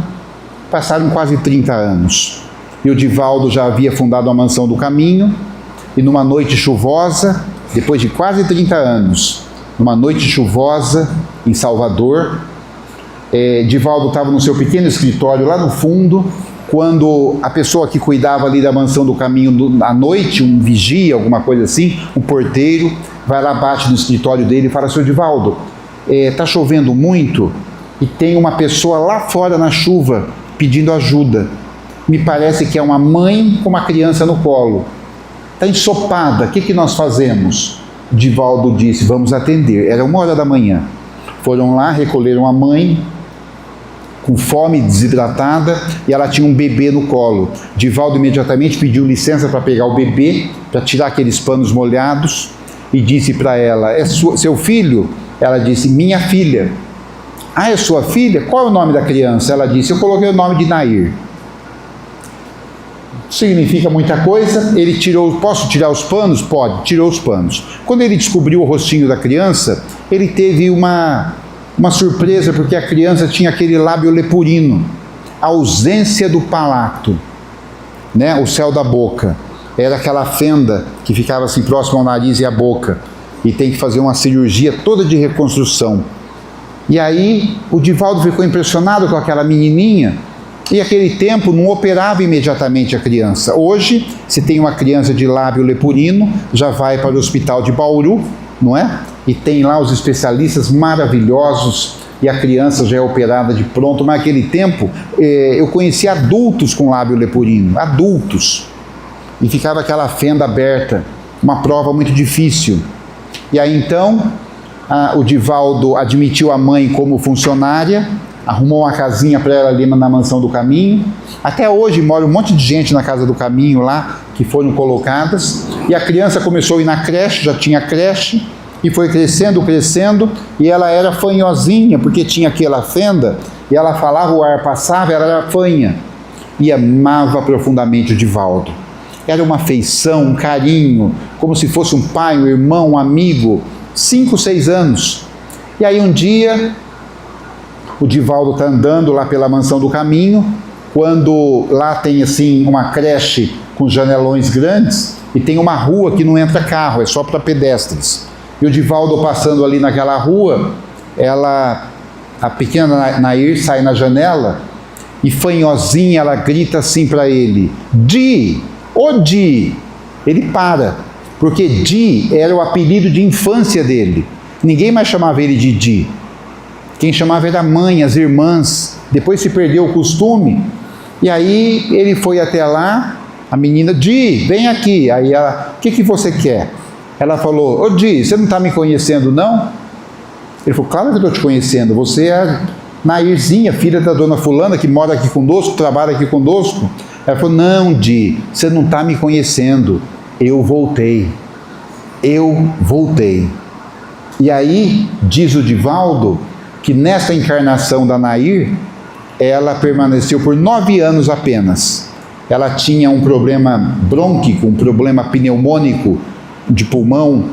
quase 30 anos. E o Divaldo já havia fundado a Mansão do Caminho, e numa noite chuvosa, depois de quase 30 anos, numa noite chuvosa em Salvador, Divaldo estava no seu pequeno escritório lá no fundo, quando a pessoa que cuidava ali da Mansão do Caminho à noite, um vigia, alguma coisa assim, um porteiro, vai lá, bate no escritório dele e fala: Seu Divaldo, está chovendo muito e tem uma pessoa lá fora na chuva pedindo ajuda. Me parece que é uma mãe com uma criança no colo. está ensopada, o que nós fazemos? Divaldo disse, vamos atender. Era 1h da manhã. Foram lá, recolheram a mãe, com fome, desidratada, e ela tinha um bebê no colo. Divaldo imediatamente pediu licença para pegar o bebê, para tirar aqueles panos molhados, e disse para ela, é seu filho? Ela disse, minha filha. Ah, é sua filha? Qual é o nome da criança? Ela disse, eu coloquei o nome de Nair. Significa muita coisa. Ele tirou, posso tirar os panos? Pode, tirou os panos. Quando ele descobriu o rostinho da criança, ele teve uma surpresa, porque a criança tinha aquele lábio leporino, a ausência do palato, né? O céu da boca. Era aquela fenda que ficava assim próximo ao nariz e à boca. E tem que fazer uma cirurgia toda de reconstrução. E aí o Divaldo ficou impressionado com aquela menininha, e aquele tempo não operava imediatamente a criança. Hoje, se tem uma criança de lábio leporino, já vai para o hospital de Bauru, não é? E tem lá os especialistas maravilhosos, e a criança já é operada de pronto. Mas naquele tempo, eu conheci adultos com lábio leporino, adultos, e ficava aquela fenda aberta, uma prova muito difícil. E aí então, o Divaldo admitiu a mãe como funcionária, arrumou uma casinha para ela ali na Mansão do Caminho. Até hoje mora um monte de gente na Casa do Caminho lá, que foram colocadas, e a criança começou a ir na creche, já tinha creche, e foi crescendo, e ela era fanhosinha, porque tinha aquela fenda, e ela falava, o ar passava, ela era fanha, e amava profundamente o Divaldo. Era uma afeição, um carinho, como se fosse um pai, um irmão, um amigo, 5, 6 anos. E aí um dia, o Divaldo está andando lá pela Mansão do Caminho, quando lá tem assim uma creche com janelões grandes, e tem uma rua que não entra carro, é só para pedestres. E o Divaldo passando ali naquela rua, a pequena Nair sai na janela, e fanhosinha ela grita assim para ele, Di, ô Di! Ele para, porque Di era o apelido de infância dele. Ninguém mais chamava ele de Di. Quem chamava era a mãe, as irmãs. Depois se perdeu o costume. E aí ele foi até lá, a menina, Di, vem aqui. Aí ela, o que você quer? Ela falou, ô Di, você não está me conhecendo não? Ele falou, claro que eu estou te conhecendo. Você é a Nairzinha, filha da dona fulana, que mora aqui conosco, trabalha aqui conosco. Ela falou, não Di, você não está me conhecendo. Eu voltei. E aí, diz o Divaldo, que nessa encarnação da Nair, ela permaneceu por 9 anos apenas. Ela tinha um problema brônquico, um problema pneumônico de pulmão,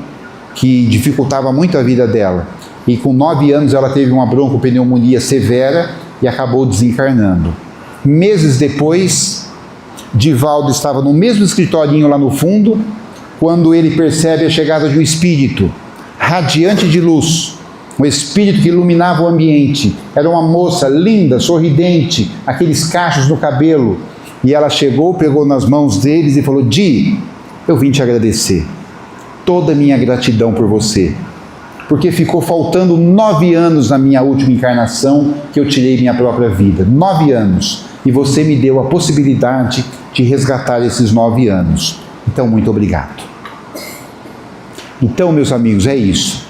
que dificultava muito a vida dela. E com 9 anos ela teve uma broncopneumonia severa e acabou desencarnando. Meses depois, Divaldo estava no mesmo escritorinho lá no fundo, quando ele percebe a chegada de um espírito radiante de luz, um espírito que iluminava o ambiente. Era uma moça linda, sorridente, aqueles cachos no cabelo. E ela chegou, pegou nas mãos deles e falou, Di, eu vim te agradecer. Toda a minha gratidão por você. Porque ficou faltando 9 anos na minha última encarnação que eu tirei minha própria vida. 9 anos. E você me deu a possibilidade de resgatar esses 9 anos. Então, muito obrigado. Então, meus amigos, é isso.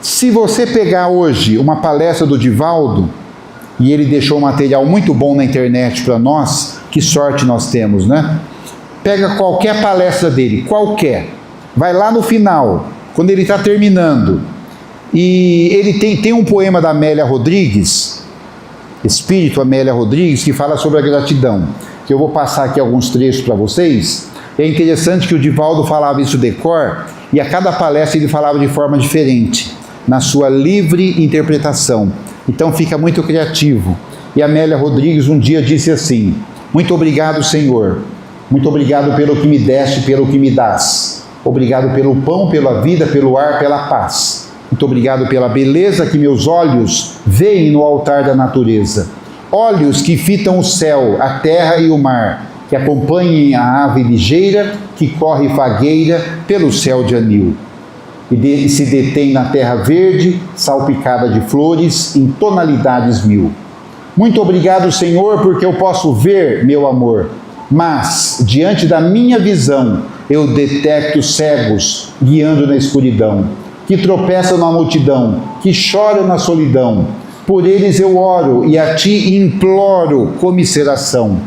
Se você pegar hoje uma palestra do Divaldo, e ele deixou um material muito bom na internet para nós, que sorte nós temos, né? Pega qualquer palestra dele, qualquer. Vai lá no final, quando ele está terminando, e ele tem um poema da Amélia Rodrigues, Espírito Amélia Rodrigues, que fala sobre a gratidão, que eu vou passar aqui alguns trechos para vocês. É interessante que o Divaldo falava isso de cor, e a cada palestra ele falava de forma diferente, na sua livre interpretação. Então fica muito criativo. E a Amélia Rodrigues um dia disse assim, muito obrigado, Senhor, muito obrigado pelo que me deste, pelo que me dás. Obrigado pelo pão, pela vida, pelo ar, pela paz. Muito obrigado pela beleza que meus olhos veem no altar da natureza. Olhos que fitam o céu, a terra e o mar, que acompanhem a ave ligeira que corre fagueira pelo céu de anil. E se detém na terra verde, salpicada de flores, em tonalidades 1000. Muito obrigado, Senhor, porque eu posso ver, meu amor, mas, diante da minha visão, eu detecto cegos guiando na escuridão, que tropeçam na multidão, que choram na solidão. Por eles eu oro e a ti imploro comiseração,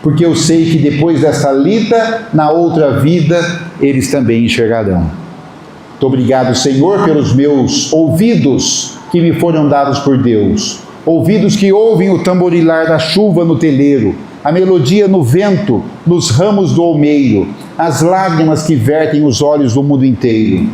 porque eu sei que depois dessa lida, na outra vida, eles também enxergarão. Muito obrigado, Senhor, pelos meus ouvidos que me foram dados por Deus. Ouvidos que ouvem o tamborilar da chuva no teleiro, a melodia no vento, nos ramos do olmeiro, as lágrimas que vertem os olhos do mundo inteiro.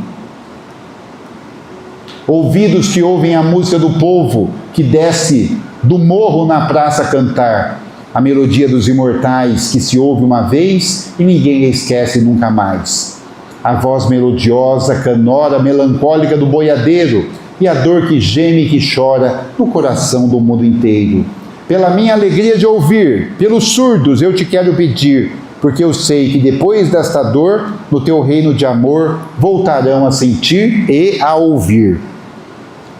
Ouvidos que ouvem a música do povo que desce do morro na praça cantar, a melodia dos imortais que se ouve uma vez e ninguém a esquece nunca mais. A voz melodiosa, canora, melancólica do boiadeiro e a dor que geme e que chora no coração do mundo inteiro. Pela minha alegria de ouvir, pelos surdos eu te quero pedir, porque eu sei que depois desta dor, no teu reino de amor, voltarão a sentir e a ouvir.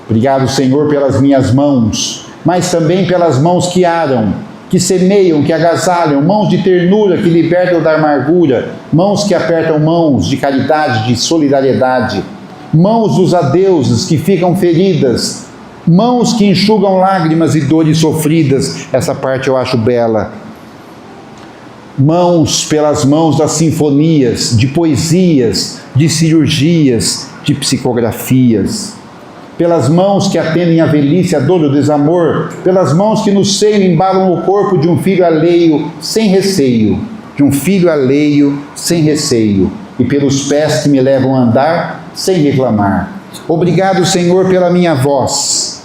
Obrigado, Senhor, pelas minhas mãos, mas também pelas mãos que aram, que semeiam, que agasalham, mãos de ternura que libertam da amargura, mãos que apertam mãos de caridade, de solidariedade, mãos dos adeuses que ficam feridas, mãos que enxugam lágrimas e dores sofridas. Essa parte eu acho bela. Mãos pelas mãos das sinfonias, de poesias, de cirurgias, de psicografias. Pelas mãos que atendem a velhice, a dor, o desamor, pelas mãos que no seio embalam o corpo de um filho alheio, sem receio, e pelos pés que me levam a andar, sem reclamar. Obrigado, Senhor, pela minha voz,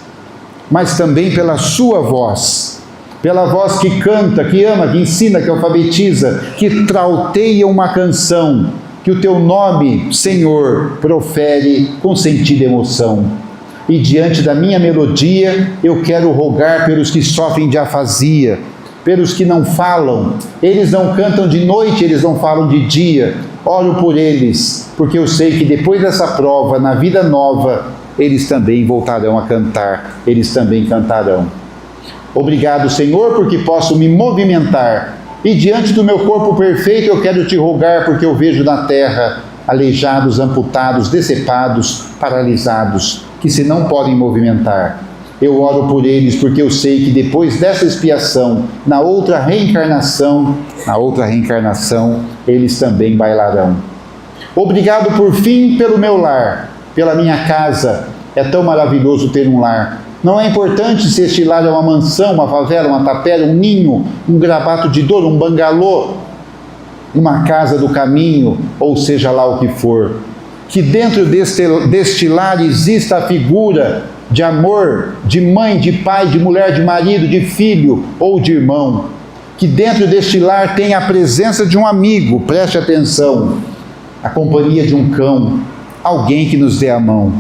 mas também pela sua voz, pela voz que canta, que ama, que ensina, que alfabetiza, que trauteia uma canção, que o teu nome, Senhor, profere com sentida emoção. E diante da minha melodia, eu quero rogar pelos que sofrem de afasia, pelos que não falam. Eles não cantam de noite, eles não falam de dia. Oro por eles, porque eu sei que depois dessa prova, na vida nova, eles também voltarão a cantar, eles também cantarão. Obrigado, Senhor, porque posso me movimentar. E diante do meu corpo perfeito, eu quero te rogar, porque eu vejo na terra aleijados, amputados, decepados, paralisados, que se não podem movimentar. Eu oro por eles porque eu sei que depois dessa expiação, na outra reencarnação, eles também bailarão. Obrigado por fim pelo meu lar, pela minha casa. É tão maravilhoso ter um lar. Não é importante se este lar é uma mansão, uma favela, uma tapera, um ninho, um gravato de dor, um bangalô, uma casa do caminho, ou seja lá o que for. Que dentro deste lar exista a figura de amor, de mãe, de pai, de mulher, de marido, de filho ou de irmão. Que dentro deste lar tenha a presença de um amigo, preste atenção, a companhia de um cão, alguém que nos dê a mão.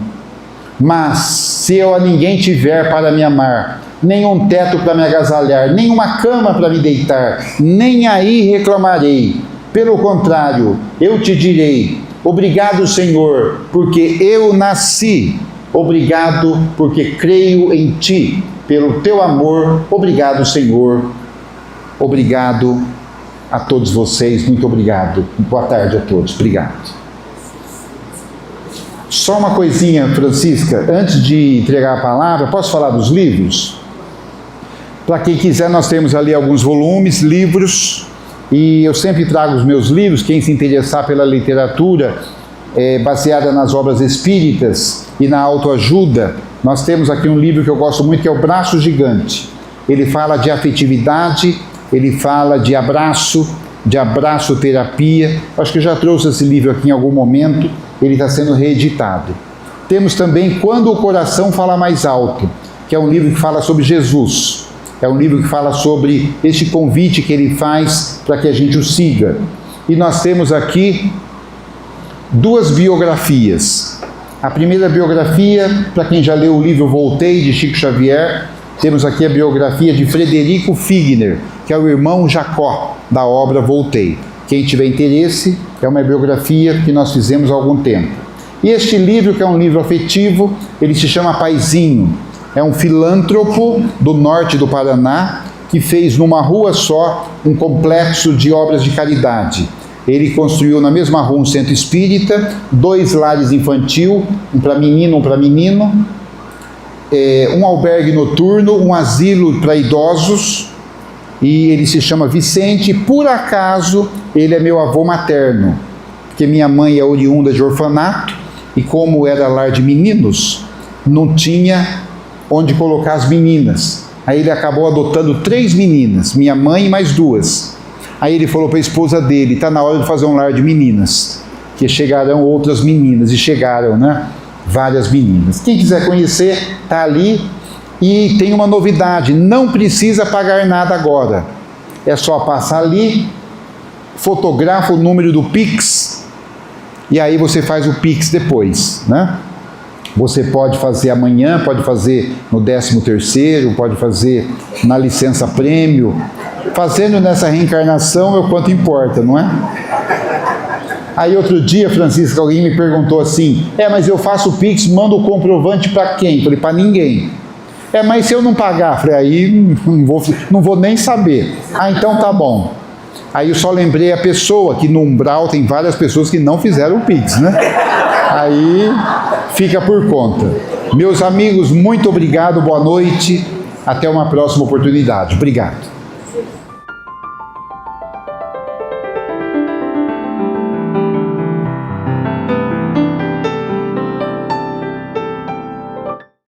Mas, se eu a ninguém tiver para me amar, nem um teto para me agasalhar, nem uma cama para me deitar, nem aí reclamarei. Pelo contrário, eu te direi: obrigado, Senhor, porque eu nasci. Obrigado, porque creio em Ti. Pelo Teu amor, obrigado, Senhor. Obrigado a todos vocês. Muito obrigado. Boa tarde a todos. Obrigado. Só uma coisinha, Francisca, antes de entregar a palavra, posso falar dos livros? Para quem quiser, nós temos ali alguns volumes, livros, e eu sempre trago os meus livros. Quem se interessar pela literatura baseada nas obras espíritas e na autoajuda, nós temos aqui um livro que eu gosto muito, que é O Braço Gigante. Ele fala de afetividade, ele fala de abraço terapia. Acho que eu já trouxe esse livro aqui em algum momento, ele está sendo reeditado. Temos também Quando o Coração Fala Mais Alto, que é um livro que fala sobre Jesus. É um livro que fala sobre este convite que ele faz para que a gente o siga. E nós temos aqui duas biografias. A primeira biografia, para quem já leu o livro Voltei, de Chico Xavier, temos aqui a biografia de Frederico Figner, que é o irmão Jacó, da obra Voltei. Quem tiver interesse, é uma biografia que nós fizemos há algum tempo. E este livro, que é um livro afetivo, ele se chama Paizinho. É um filântropo do norte do Paraná, que fez numa rua só um complexo de obras de caridade. Ele construiu na mesma rua um centro espírita, 2 lares infantil, um para menino, um para menino, um albergue noturno, um asilo para idosos, e ele se chama Vicente. Por acaso, ele é meu avô materno, porque minha mãe é oriunda de orfanato, e como era lar de meninos, não tinha onde colocar as meninas. Aí ele acabou adotando 3 meninas, minha mãe e mais 2. Aí ele falou para a esposa dele, está na hora de fazer um lar de meninas, que chegarão outras meninas, e chegaram, né? Várias meninas. Quem quiser conhecer, está ali. E tem uma novidade, não precisa pagar nada agora. É só passar ali, fotografa o número do Pix, e aí você faz o Pix depois, né? Você pode fazer amanhã, pode fazer no 13º, pode fazer na licença prêmio. Fazendo nessa reencarnação é o quanto importa, não é? Aí outro dia, Francisca, alguém me perguntou assim, mas eu faço o Pix, mando o comprovante para quem? Falei, para ninguém. Mas se eu não pagar? Falei, aí não vou nem saber. Então tá bom. Aí eu só lembrei a pessoa, que no umbral tem várias pessoas que não fizeram o Pix, né? Aí fica por conta. Meus amigos, muito obrigado, boa noite, até uma próxima oportunidade. Obrigado.